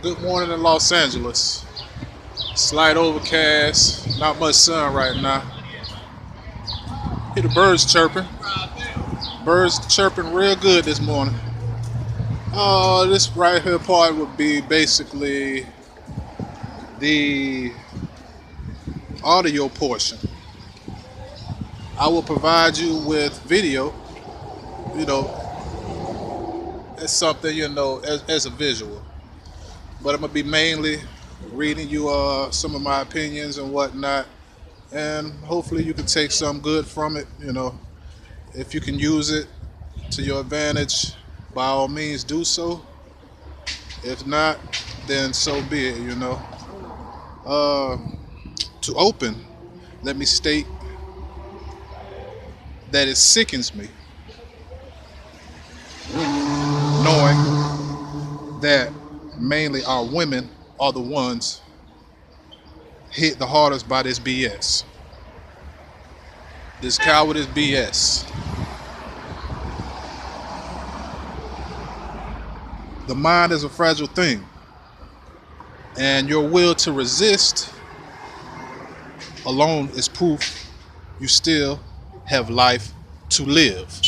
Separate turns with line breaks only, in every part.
Good morning in Los Angeles. Slight overcast, not much sun right now. Hear the birds chirping. Birds chirping real good this morning. This right here part would be basically the audio portion. I will provide you with video, you know, as something, as a visual. But I'm gonna be mainly reading you some of my opinions and whatnot, and hopefully you can take some good from it. If you can use it to your advantage, by all means do so. If not, then so be it. Uh, to open, let me state that it sickens me knowing that mainly our women are the ones hit the hardest by this BS. This cowardice BS. The mind is a fragile thing, and your will to resist alone is proof you still have life to live.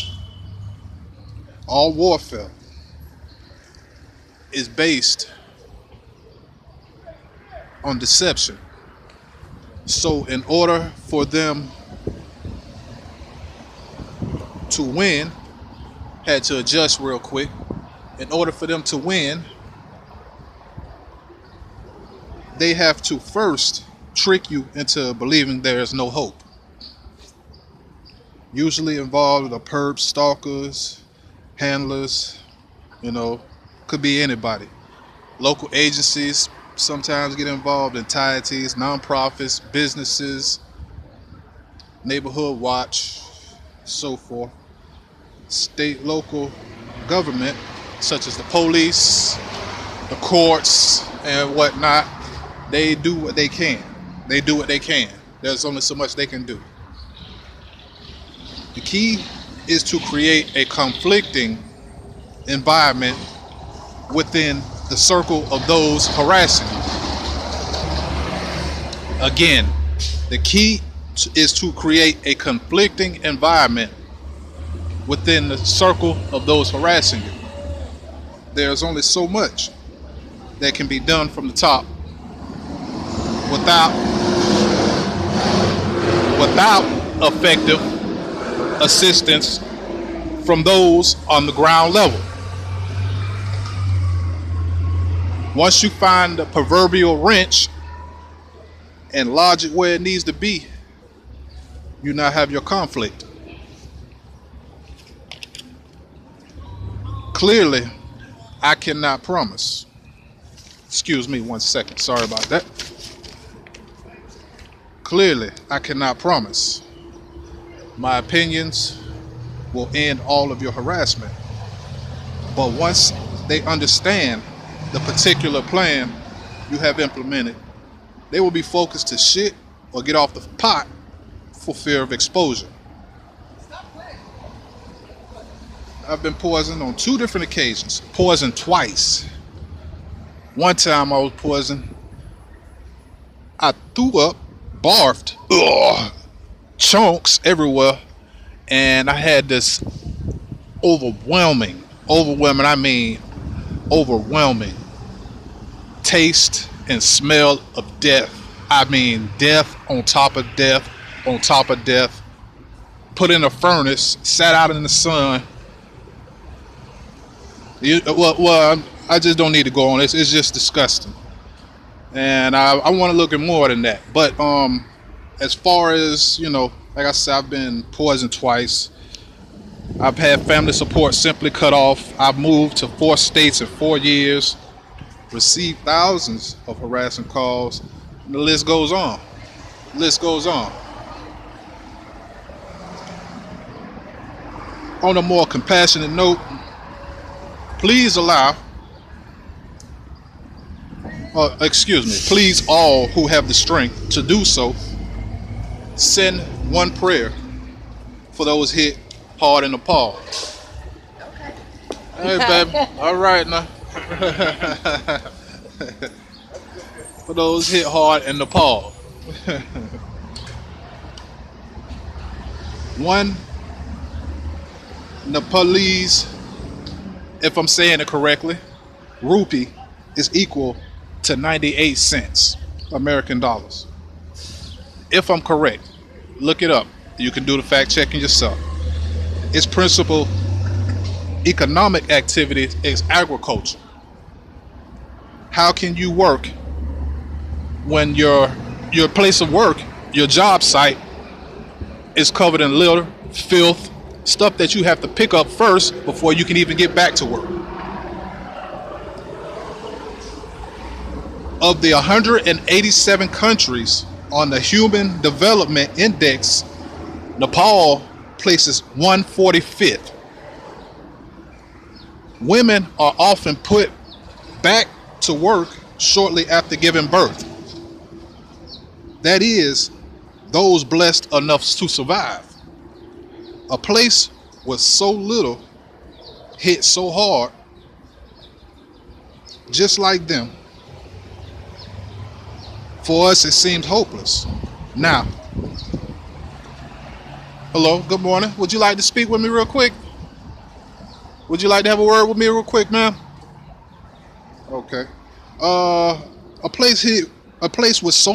All warfare is based on deception. So in order for them to win, had to adjust real quick. In order for them to win, they have to first trick you into believing there is no hope. Usually involved are perps, stalkers, handlers, could be anybody. Local agencies sometimes get involved, entities, nonprofits, businesses, neighborhood watch, so forth. State, local government, such as the police, the courts, and whatnot, they do what they can. They do what they can. There's only so much they can do. The key is to create a conflicting environment within the circle of those harassing you. Again, the key is to create a conflicting environment within the circle of those harassing you. There's only so much that can be done from the top without effective assistance from those on the ground level. Once you find the proverbial wrench and logic where it needs to be, you now have your conflict. Clearly, I cannot promise. Excuse me 1 second. Sorry about that. Clearly, I cannot promise my opinions will end all of your harassment. But once they understand the particular plan you have implemented, they will be focused to shit or get off the pot for fear of exposure. I've been poisoned on 2 different occasions. Poisoned twice. One time I was poisoned. I threw up, barfed, chunks everywhere, and I had this overwhelming taste and smell of death. I mean, death on top of death on top of death. Put in a furnace, sat out in the sun. I just don't need to go on. It's just disgusting, and I want to look at more than that. But as far as like I said, I've been poisoned twice. I've had family support simply cut off. I've moved to 4 states in 4 years. Received thousands of harassing calls. And the list goes on. On a more compassionate note, please please all who have the strength to do so, send one prayer for those hit hard in the paw.
Okay.
Hey, baby. All right now. For those hit hard in Nepal. One Nepalese, if I'm saying it correctly, rupee is equal to 98 cents American dollars. If I'm correct, look it up. You can do the fact checking yourself. Its principal economic activity is agriculture. How can you work when your place of work, your job site, is covered in litter, filth, stuff that you have to pick up first before you can even get back to work? Of the 187 countries on the Human Development Index, Nepal places 145th. Women are often put back to work shortly after giving birth. That is, those blessed enough to survive. A place with so little hit so hard, just like them. For us, it seems hopeless. Now, hello, good morning. Would you like to speak with me real quick? Would you like to have a word with me real quick, ma'am? Okay. A place with so